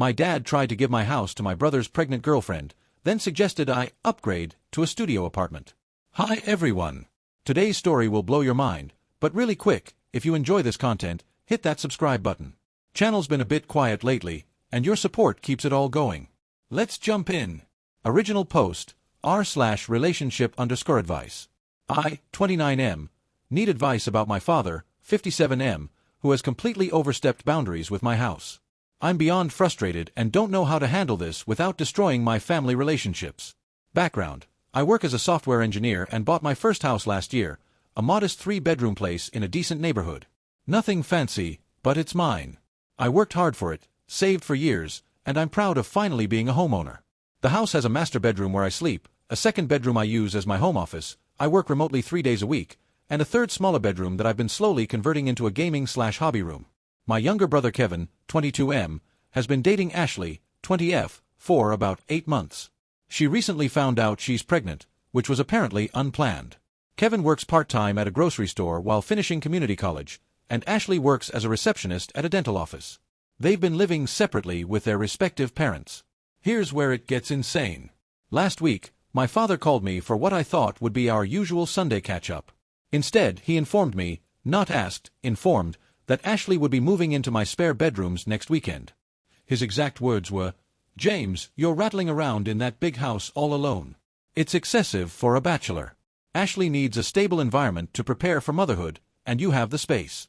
My dad tried to give my house to my brother's pregnant girlfriend, then suggested I upgrade to a studio apartment. Hi everyone! Today's story will blow your mind, but really quick, if you enjoy this content, hit that subscribe button. Channel's been a bit quiet lately, and your support keeps it all going. Let's jump in. Original post, r/relationship_advice. I, 29M, need advice about my father, 57M, who has completely overstepped boundaries with my house. I'm beyond frustrated and don't know how to handle this without destroying my family relationships. Background: I work as a software engineer and bought my first house last year, a modest 3-bedroom place in a decent neighborhood. Nothing fancy, but it's mine. I worked hard for it, saved for years, and I'm proud of finally being a homeowner. The house has a master bedroom where I sleep, a second bedroom I use as my home office, I work remotely 3 days a week, and a third smaller bedroom that I've been slowly converting into a gaming/hobby room. My younger brother Kevin, 22M, has been dating Ashley, 20F, for about 8 months. She recently found out she's pregnant, which was apparently unplanned. Kevin works part-time at a grocery store while finishing community college, and Ashley works as a receptionist at a dental office. They've been living separately with their respective parents. Here's where it gets insane. Last week, my father called me for what I thought would be our usual Sunday catch-up. Instead, he informed me, not asked, informed, that Ashley would be moving into my spare bedrooms next weekend. His exact words were, "James, you're rattling around in that big house all alone. It's excessive for a bachelor. Ashley needs a stable environment to prepare for motherhood, and you have the space."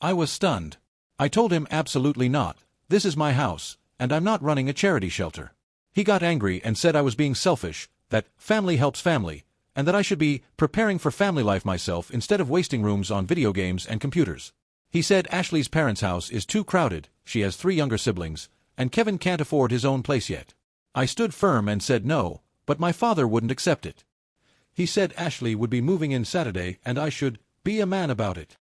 I was stunned. I told him absolutely not, this is my house, and I'm not running a charity shelter. He got angry and said I was being selfish, that family helps family, and that I should be preparing for family life myself instead of wasting rooms on video games and computers. He said Ashley's parents' house is too crowded, she has 3 younger siblings, and Kevin can't afford his own place yet. I stood firm and said no, but my father wouldn't accept it. He said Ashley would be moving in Saturday and I should be a man about it.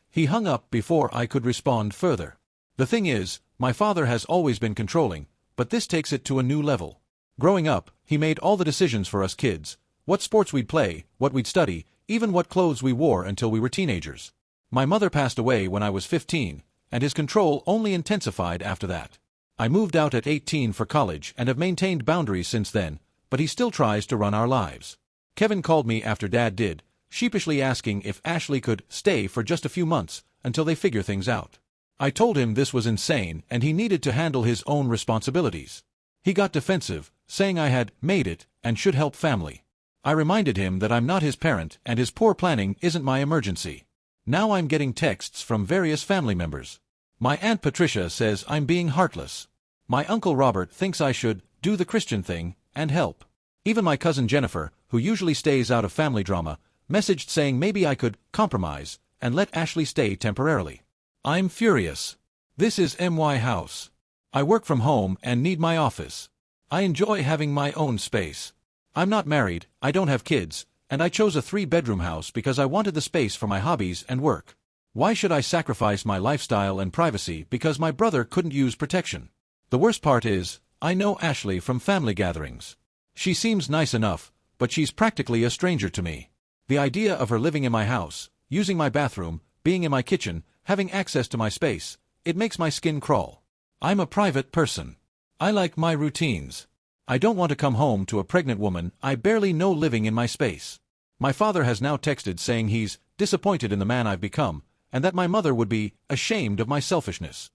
He hung up before I could respond further. The thing is, my father has always been controlling, but this takes it to a new level. Growing up, he made all the decisions for us kids, what sports we'd play, what we'd study, even what clothes we wore until we were teenagers. My mother passed away when I was 15, and his control only intensified after that. I moved out at 18 for college and have maintained boundaries since then, but he still tries to run our lives. Kevin called me after Dad did, sheepishly asking if Ashley could stay for just a few months until they figure things out. I told him this was insane and he needed to handle his own responsibilities. He got defensive, saying I had made it and should help family. I reminded him that I'm not his parent and his poor planning isn't my emergency. Now I'm getting texts from various family members. My Aunt Patricia says I'm being heartless. My Uncle Robert thinks I should do the Christian thing and help. Even my cousin Jennifer, who usually stays out of family drama, messaged saying maybe I could compromise and let Ashley stay temporarily. I'm furious. This is my house. I work from home and need my office. I enjoy having my own space. I'm not married, I don't have kids, and I chose a 3-bedroom house because I wanted the space for my hobbies and work. Why should I sacrifice my lifestyle and privacy because my brother couldn't use protection? The worst part is, I know Ashley from family gatherings. She seems nice enough, but she's practically a stranger to me. The idea of her living in my house, using my bathroom, being in my kitchen, having access to my space, it makes my skin crawl. I'm a private person. I like my routines. I don't want to come home to a pregnant woman I barely know living in my space. My father has now texted saying he's disappointed in the man I've become, and that my mother would be ashamed of my selfishness.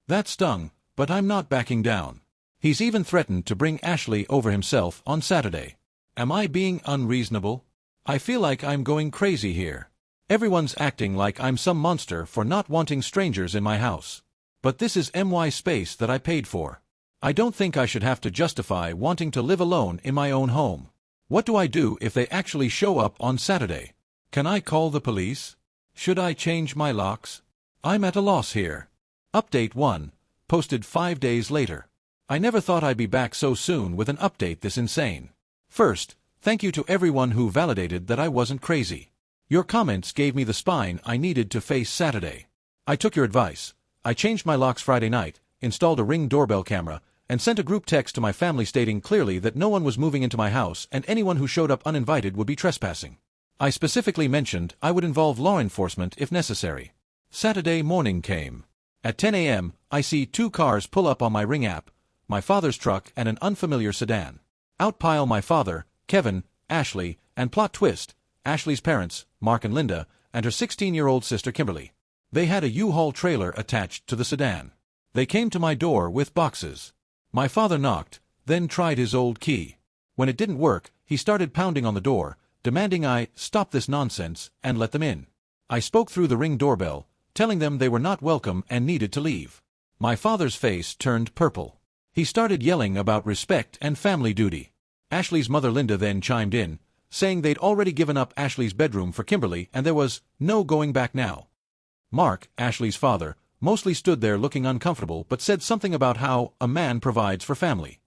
That stung, but I'm not backing down. He's even threatened to bring Ashley over himself on Saturday. Am I being unreasonable? I feel like I'm going crazy here. Everyone's acting like I'm some monster for not wanting strangers in my house. But this is my space that I paid for. I don't think I should have to justify wanting to live alone in my own home. What do I do if they actually show up on Saturday? Can I call the police? Should I change my locks? I'm at a loss here. Update 1, posted 5 days later. I never thought I'd be back so soon with an update this insane. First, thank you to everyone who validated that I wasn't crazy. Your comments gave me the spine I needed to face Saturday. I took your advice. I changed my locks Friday night, installed a Ring doorbell camera, and sent a group text to my family stating clearly that no one was moving into my house and anyone who showed up uninvited would be trespassing. I specifically mentioned I would involve law enforcement if necessary. Saturday morning came. At 10 a.m., I see 2 cars pull up on my Ring app, my father's truck and an unfamiliar sedan. Out pile my father, Kevin, Ashley, and plot twist, Ashley's parents, Mark and Linda, and her 16-year-old sister Kimberly. They had a U-Haul trailer attached to the sedan. They came to my door with boxes. My father knocked, then tried his old key. When it didn't work, he started pounding on the door, demanding I stop this nonsense and let them in. I spoke through the Ring doorbell, telling them they were not welcome and needed to leave. My father's face turned purple. He started yelling about respect and family duty. Ashley's mother Linda then chimed in, saying they'd already given up Ashley's bedroom for Kimberly and there was no going back now. Mark, Ashley's father, mostly stood there looking uncomfortable but said something about how a man provides for family.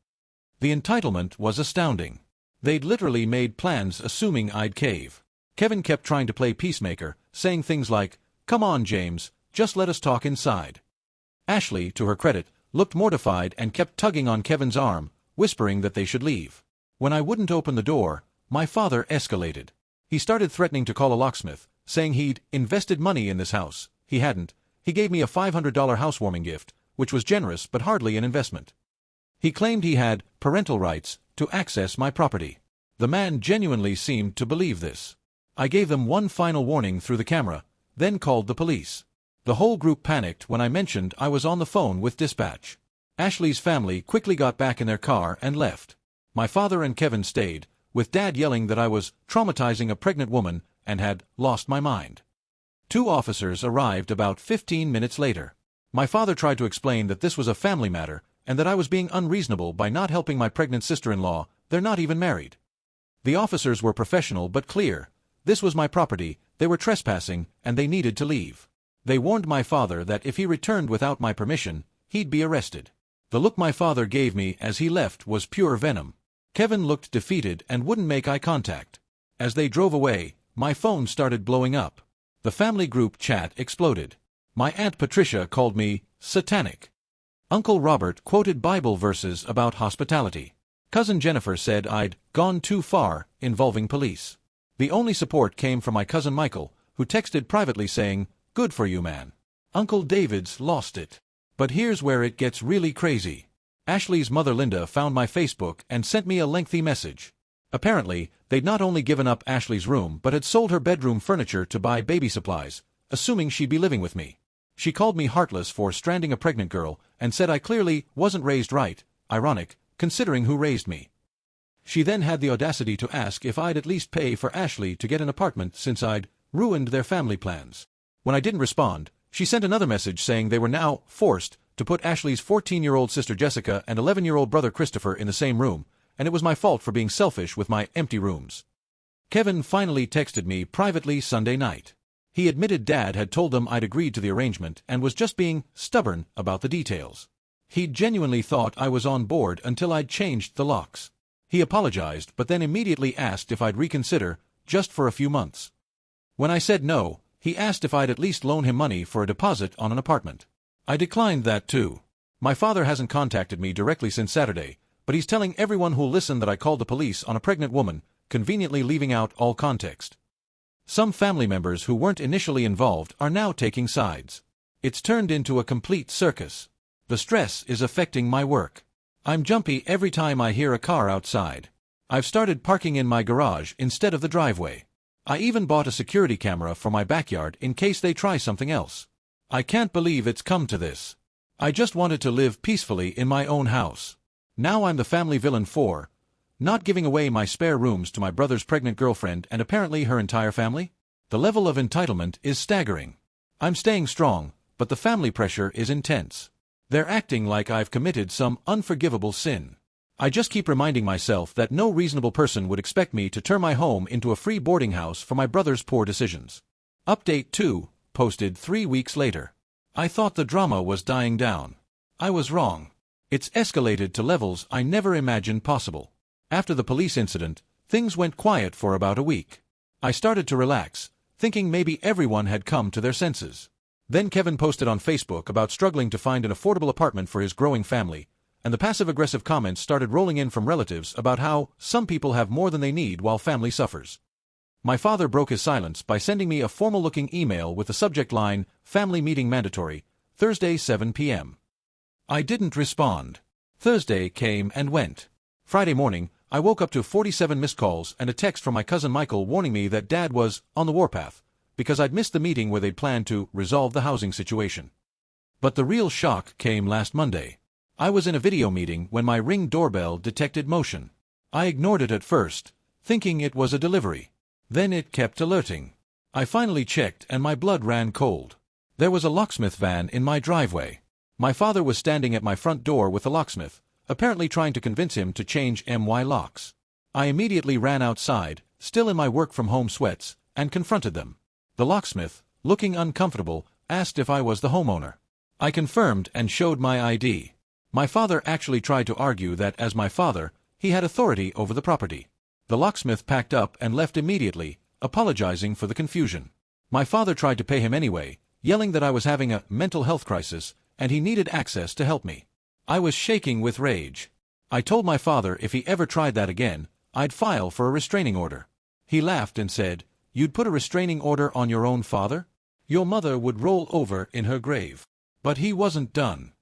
The entitlement was astounding. They'd literally made plans assuming I'd cave. Kevin kept trying to play peacemaker, saying things like, "Come on, James, just let us talk inside." Ashley, to her credit, looked mortified and kept tugging on Kevin's arm, whispering that they should leave. When I wouldn't open the door, my father escalated. He started threatening to call a locksmith, saying he'd invested money in this house. He hadn't. He gave me a $500 housewarming gift, which was generous but hardly an investment. He claimed he had parental rights to access my property. The man genuinely seemed to believe this. I gave them one final warning through the camera, then called the police. The whole group panicked when I mentioned I was on the phone with dispatch. Ashley's family quickly got back in their car and left. My father and Kevin stayed, with Dad yelling that I was traumatizing a pregnant woman and had lost my mind. 2 officers arrived about 15 minutes later. My father tried to explain that this was a family matter and that I was being unreasonable by not helping my pregnant sister-in-law. They're not even married. The officers were professional but clear. This was my property, they were trespassing, and they needed to leave. They warned my father that if he returned without my permission, he'd be arrested. The look my father gave me as he left was pure venom. Kevin looked defeated and wouldn't make eye contact. As they drove away, my phone started blowing up. The family group chat exploded. My Aunt Patricia called me satanic. Uncle Robert quoted Bible verses about hospitality. Cousin Jennifer said I'd gone too far, involving police. The only support came from my cousin Michael, who texted privately saying, "Good for you, man. Uncle David's lost it." But here's where it gets really crazy. Ashley's mother Linda found my Facebook and sent me a lengthy message. Apparently, they'd not only given up Ashley's room but had sold her bedroom furniture to buy baby supplies, assuming she'd be living with me. She called me heartless for stranding a pregnant girl and said I clearly wasn't raised right, ironic, considering who raised me. She then had the audacity to ask if I'd at least pay for Ashley to get an apartment since I'd ruined their family plans. When I didn't respond, she sent another message saying they were now forced to put Ashley's 14-year-old sister Jessica and 11-year-old brother Christopher in the same room, and it was my fault for being selfish with my empty rooms. Kevin finally texted me privately Sunday night. He admitted Dad had told them I'd agreed to the arrangement and was just being stubborn about the details. He genuinely thought I was on board until I'd changed the locks. He apologized but then immediately asked if I'd reconsider, just for a few months. When I said no, he asked if I'd at least loan him money for a deposit on an apartment. I declined that too. My father hasn't contacted me directly since Saturday, but he's telling everyone who'll listen that I called the police on a pregnant woman, conveniently leaving out all context. Some family members who weren't initially involved are now taking sides. It's turned into a complete circus. The stress is affecting my work. I'm jumpy every time I hear a car outside. I've started parking in my garage instead of the driveway. I even bought a security camera for my backyard in case they try something else. I can't believe it's come to this. I just wanted to live peacefully in my own house. Now I'm the family villain for not giving away my spare rooms to my brother's pregnant girlfriend and apparently her entire family? The level of entitlement is staggering. I'm staying strong, but the family pressure is intense. They're acting like I've committed some unforgivable sin. I just keep reminding myself that no reasonable person would expect me to turn my home into a free boarding house for my brother's poor decisions. Update 2, posted 3 weeks later. I thought the drama was dying down. I was wrong. It's escalated to levels I never imagined possible. After the police incident, things went quiet for about a week. I started to relax, thinking maybe everyone had come to their senses. Then Kevin posted on Facebook about struggling to find an affordable apartment for his growing family, and the passive-aggressive comments started rolling in from relatives about how some people have more than they need while family suffers. My father broke his silence by sending me a formal-looking email with the subject line, "Family Meeting Mandatory," Thursday 7 p.m. I didn't respond. Thursday came and went. Friday morning, I woke up to 47 missed calls and a text from my cousin Michael warning me that Dad was on the warpath because I'd missed the meeting where they'd planned to resolve the housing situation. But the real shock came last Monday. I was in a video meeting when my Ring doorbell detected motion. I ignored it at first, thinking it was a delivery. Then it kept alerting. I finally checked and my blood ran cold. There was a locksmith van in my driveway. My father was standing at my front door with the locksmith, apparently trying to convince him to change my locks. I immediately ran outside, still in my work-from-home sweats, and confronted them. The locksmith, looking uncomfortable, asked if I was the homeowner. I confirmed and showed my ID. My father actually tried to argue that as my father, he had authority over the property. The locksmith packed up and left immediately, apologizing for the confusion. My father tried to pay him anyway, yelling that I was having a mental health crisis and he needed access to help me. I was shaking with rage. I told my father if he ever tried that again, I'd file for a restraining order. He laughed and said, "You'd put a restraining order on your own father? Your mother would roll over in her grave." But he wasn't done.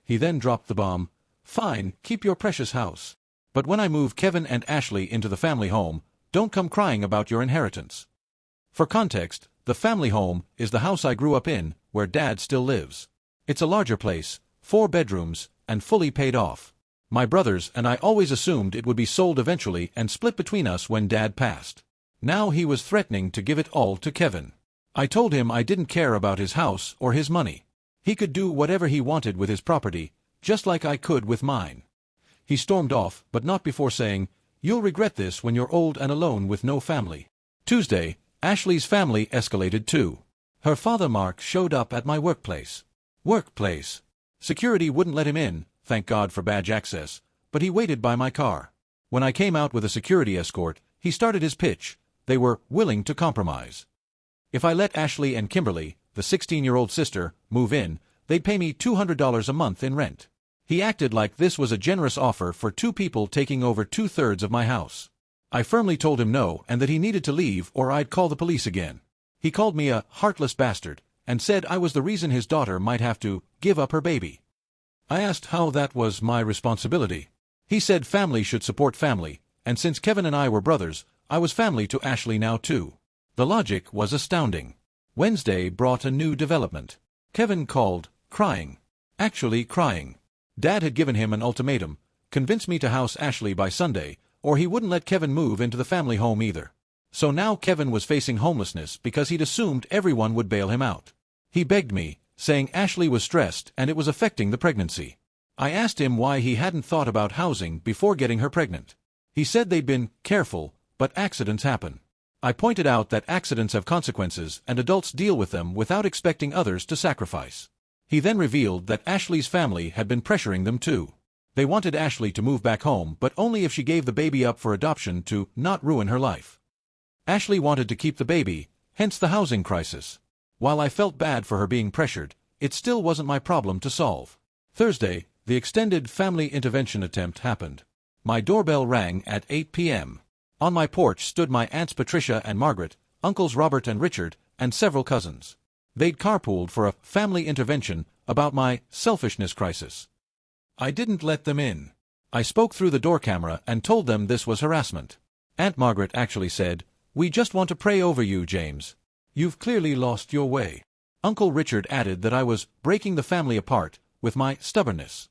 He then dropped the bomb, "Fine, keep your precious house. But when I move Kevin and Ashley into the family home, don't come crying about your inheritance." For context, the family home is the house I grew up in, where Dad still lives. It's a larger place, 4 bedrooms, and fully paid off. My brothers and I always assumed it would be sold eventually and split between us when Dad passed. Now he was threatening to give it all to Kevin. I told him I didn't care about his house or his money. He could do whatever he wanted with his property, just like I could with mine. He stormed off, but not before saying, "You'll regret this when you're old and alone with no family." Tuesday, Ashley's family escalated too. Her father Mark showed up at my workplace. Security wouldn't let him in, thank God for badge access, but he waited by my car. When I came out with a security escort, he started his pitch. They were willing to compromise. If I let Ashley and Kimberly, the 16-year-old sister, move in, they'd pay me $200 a month in rent. He acted like this was a generous offer for 2 people taking over 2/3 of my house. I firmly told him no and that he needed to leave or I'd call the police again. He called me a heartless bastard and said I was the reason his daughter might have to give up her baby. I asked how that was my responsibility. He said family should support family, and since Kevin and I were brothers, I was family to Ashley now too. The logic was astounding. Wednesday brought a new development. Kevin called, crying. Actually crying. Dad had given him an ultimatum, convince me to house Ashley by Sunday, or he wouldn't let Kevin move into the family home either. So now Kevin was facing homelessness because he'd assumed everyone would bail him out. He begged me, saying Ashley was stressed and it was affecting the pregnancy. I asked him why he hadn't thought about housing before getting her pregnant. He said they'd been careful, but accidents happen. I pointed out that accidents have consequences and adults deal with them without expecting others to sacrifice. He then revealed that Ashley's family had been pressuring them too. They wanted Ashley to move back home, but only if she gave the baby up for adoption to not ruin her life. Ashley wanted to keep the baby, hence the housing crisis. While I felt bad for her being pressured, it still wasn't my problem to solve. Thursday, the extended family intervention attempt happened. My doorbell rang at 8 p.m. On my porch stood my aunts Patricia and Margaret, uncles Robert and Richard, and several cousins. They'd carpooled for a family intervention about my selfishness crisis. I didn't let them in. I spoke through the door camera and told them this was harassment. Aunt Margaret actually said, "We just want to pray over you, James. You've clearly lost your way." Uncle Richard added that I was breaking the family apart with my stubbornness.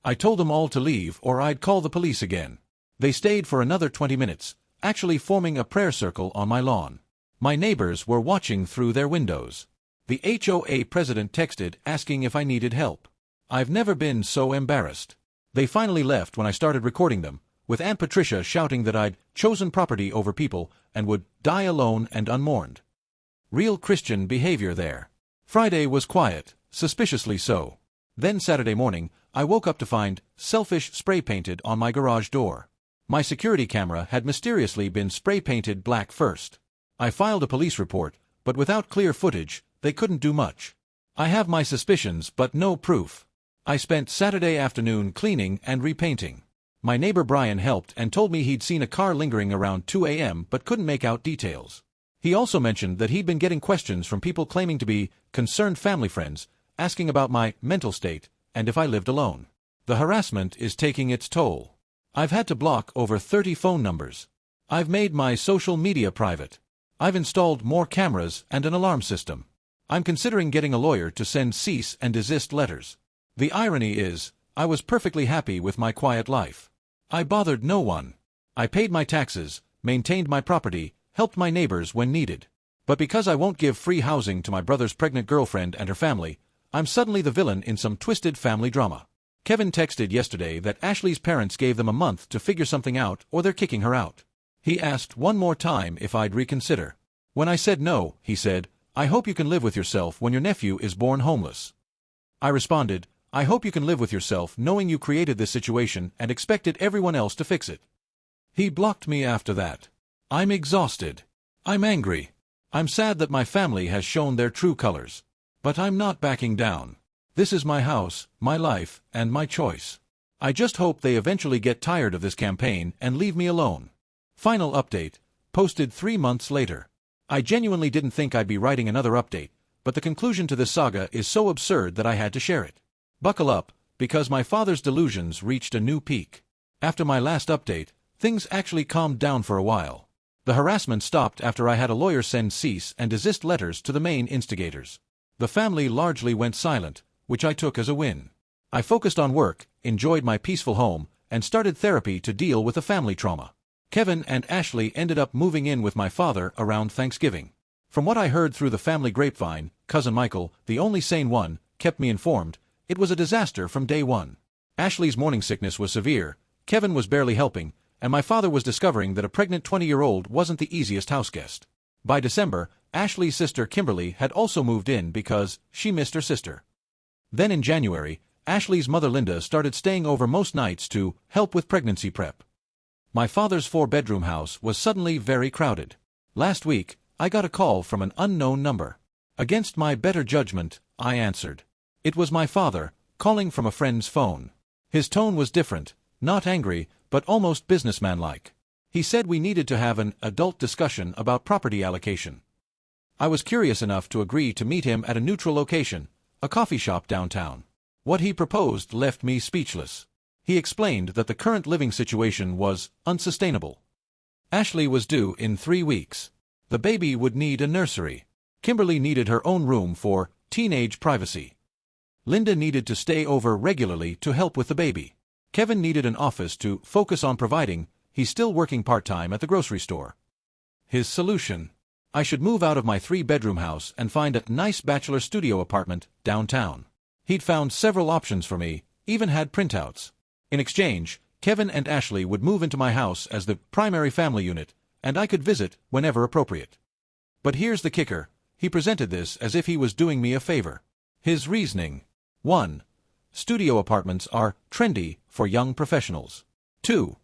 I told them all to leave or I'd call the police again. They stayed for another 20 minutes, actually forming a prayer circle on my lawn. My neighbors were watching through their windows. The HOA president texted asking if I needed help. I've never been so embarrassed. They finally left when I started recording them, with Aunt Patricia shouting that I'd chosen property over people and would die alone and unmourned. Real Christian behavior there. Friday was quiet, suspiciously so. Then Saturday morning, I woke up to find "selfish" spray painted on my garage door. My security camera had mysteriously been spray painted black first. I filed a police report, but without clear footage, they couldn't do much. I have my suspicions but no proof. I spent Saturday afternoon cleaning and repainting. My neighbor Brian helped and told me he'd seen a car lingering around 2 a.m. but couldn't make out details. He also mentioned that he'd been getting questions from people claiming to be concerned family friends, asking about my mental state and if I lived alone. The harassment is taking its toll. I've had to block over 30 phone numbers. I've made my social media private. I've installed more cameras and an alarm system. I'm considering getting a lawyer to send cease and desist letters. The irony is, I was perfectly happy with my quiet life. I bothered no one. I paid my taxes, maintained my property, helped my neighbors when needed. But because I won't give free housing to my brother's pregnant girlfriend and her family, I'm suddenly the villain in some twisted family drama. Kevin texted yesterday that Ashley's parents gave them a month to figure something out or they're kicking her out. He asked one more time if I'd reconsider. When I said no, he said, "I hope you can live with yourself when your nephew is born homeless." I responded, "I hope you can live with yourself knowing you created this situation and expected everyone else to fix it." He blocked me after that. I'm exhausted. I'm angry. I'm sad that my family has shown their true colors. But I'm not backing down. This is my house, my life, and my choice. I just hope they eventually get tired of this campaign and leave me alone. Final update, posted 3 months later. I genuinely didn't think I'd be writing another update, but the conclusion to this saga is so absurd that I had to share it. Buckle up, because my father's delusions reached a new peak. After my last update, things actually calmed down for a while. The harassment stopped after I had a lawyer send cease and desist letters to the main instigators. The family largely went silent, which I took as a win. I focused on work, enjoyed my peaceful home, and started therapy to deal with the family trauma. Kevin and Ashley ended up moving in with my father around Thanksgiving. From what I heard through the family grapevine, cousin Michael, the only sane one, kept me informed, it was a disaster from day one. Ashley's morning sickness was severe, Kevin was barely helping, and my father was discovering that a pregnant 20-year-old wasn't the easiest houseguest. By December, Ashley's sister Kimberly had also moved in because she missed her sister. Then in January, Ashley's mother Linda started staying over most nights to help with pregnancy prep. My father's 4-bedroom house was suddenly very crowded. Last week, I got a call from an unknown number. Against my better judgment, I answered. It was my father, calling from a friend's phone. His tone was different, not angry, but almost businessman-like. He said we needed to have an adult discussion about property allocation. I was curious enough to agree to meet him at a neutral location, a coffee shop downtown. What he proposed left me speechless. He explained that the current living situation was unsustainable. Ashley was due in 3 weeks. The baby would need a nursery. Kimberly needed her own room for teenage privacy. Linda needed to stay over regularly to help with the baby. Kevin needed an office to focus on providing. He's still working part-time at the grocery store. His solution: I should move out of my 3-bedroom house and find a nice bachelor studio apartment downtown. He'd found several options for me, even had printouts. In exchange, Kevin and Ashley would move into my house as the primary family unit, and I could visit whenever appropriate. But here's the kicker, he presented this as if he was doing me a favor. His reasoning: 1. Studio apartments are trendy for young professionals. 2.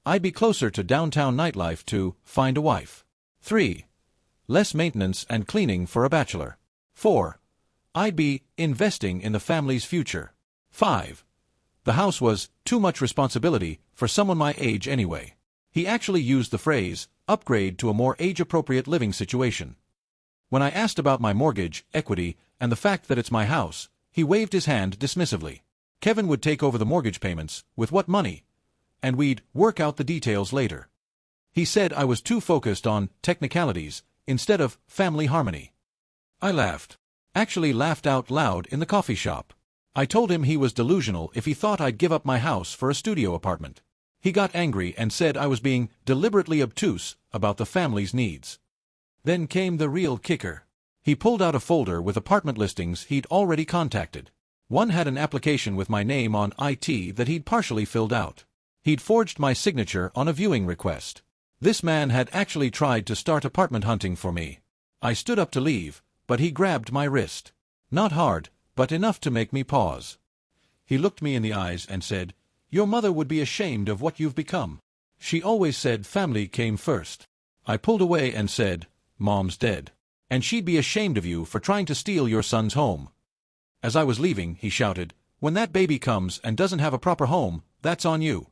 I'd be closer to downtown nightlife to find a wife. 3. Less maintenance and cleaning for a bachelor. 4. I'd be investing in the family's future. 5. The house was too much responsibility for someone my age anyway. He actually used the phrase, upgrade to a more age-appropriate living situation. When I asked about my mortgage, equity, and the fact that it's my house, he waved his hand dismissively. Kevin would take over the mortgage payments, with what money? And we'd work out the details later. He said I was too focused on technicalities instead of family harmony. I laughed. Actually laughed out loud in the coffee shop. I told him he was delusional if he thought I'd give up my house for a studio apartment. He got angry and said I was being deliberately obtuse about the family's needs. Then came the real kicker. He pulled out a folder with apartment listings he'd already contacted. One had an application with my name on it that he'd partially filled out. He'd forged my signature on a viewing request. This man had actually tried to start apartment hunting for me. I stood up to leave, but he grabbed my wrist. Not hard, but enough to make me pause. He looked me in the eyes and said, "Your mother would be ashamed of what you've become. She always said family came first." I pulled away and said, "Mom's dead. And she'd be ashamed of you for trying to steal your son's home." As I was leaving, he shouted, "When that baby comes and doesn't have a proper home, that's on you."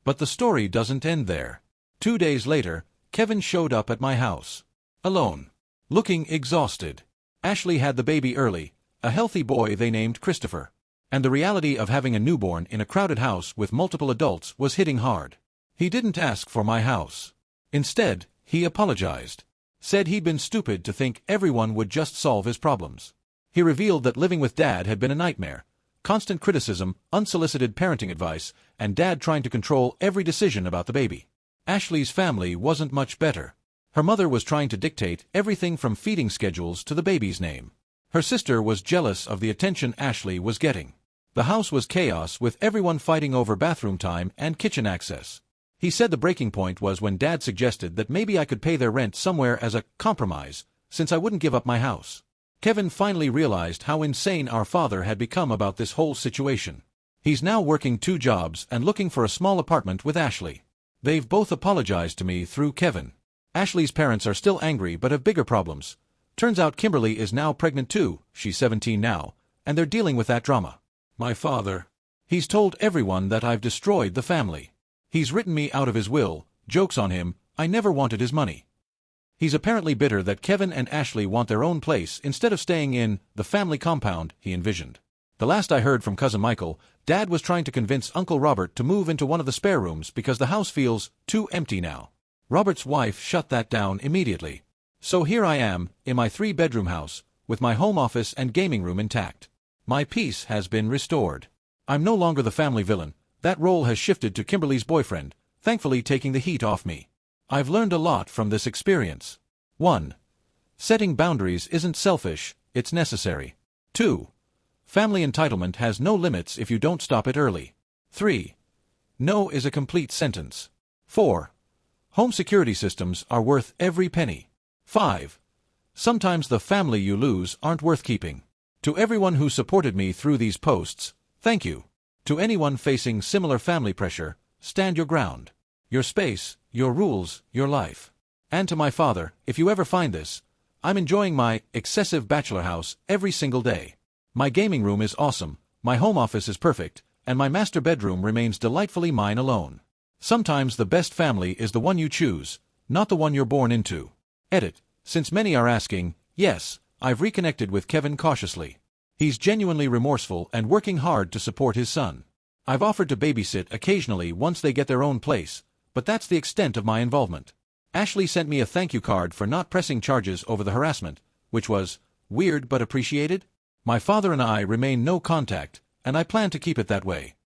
But the story doesn't end there. 2 days later, Kevin showed up at my house. Alone. Looking exhausted. Ashley had the baby early, a healthy boy they named Christopher. And the reality of having a newborn in a crowded house with multiple adults was hitting hard. He didn't ask for my house. Instead, he apologized. Said he'd been stupid to think everyone would just solve his problems. He revealed that living with Dad had been a nightmare. Constant criticism, unsolicited parenting advice, and Dad trying to control every decision about the baby. Ashley's family wasn't much better. Her mother was trying to dictate everything from feeding schedules to the baby's name. Her sister was jealous of the attention Ashley was getting. The house was chaos with everyone fighting over bathroom time and kitchen access. He said the breaking point was when Dad suggested that maybe I could pay their rent somewhere as a compromise, since I wouldn't give up my house. Kevin finally realized how insane our father had become about this whole situation. He's now working 2 jobs and looking for a small apartment with Ashley. They've both apologized to me through Kevin. Ashley's parents are still angry but have bigger problems. Turns out Kimberly is now pregnant too, she's 17 now, and they're dealing with that drama. My father. He's told everyone that I've destroyed the family. He's written me out of his will, jokes on him, I never wanted his money. He's apparently bitter that Kevin and Ashley want their own place instead of staying in the family compound he envisioned. The last I heard from Cousin Michael, Dad was trying to convince Uncle Robert to move into one of the spare rooms because the house feels too empty now. Robert's wife shut that down immediately. So here I am, in my 3-bedroom house, with my home office and gaming room intact. My peace has been restored. I'm no longer the family villain. That role has shifted to Kimberly's boyfriend, thankfully taking the heat off me. I've learned a lot from this experience. 1. Setting boundaries isn't selfish, it's necessary. 2. Family entitlement has no limits if you don't stop it early. 3. No is a complete sentence. 4. Home security systems are worth every penny. 5. Sometimes the family you lose aren't worth keeping. To everyone who supported me through these posts, thank you. To anyone facing similar family pressure, stand your ground. Your space, your rules, your life. And to my father, if you ever find this, I'm enjoying my excessive bachelor house every single day. My gaming room is awesome, my home office is perfect, and my master bedroom remains delightfully mine alone. Sometimes the best family is the one you choose, not the one you're born into. Edit. Since many are asking, yes, I've reconnected with Kevin cautiously. He's genuinely remorseful and working hard to support his son. I've offered to babysit occasionally once they get their own place, but that's the extent of my involvement. Ashley sent me a thank you card for not pressing charges over the harassment, which was weird but appreciated. My father and I remain no contact, and I plan to keep it that way.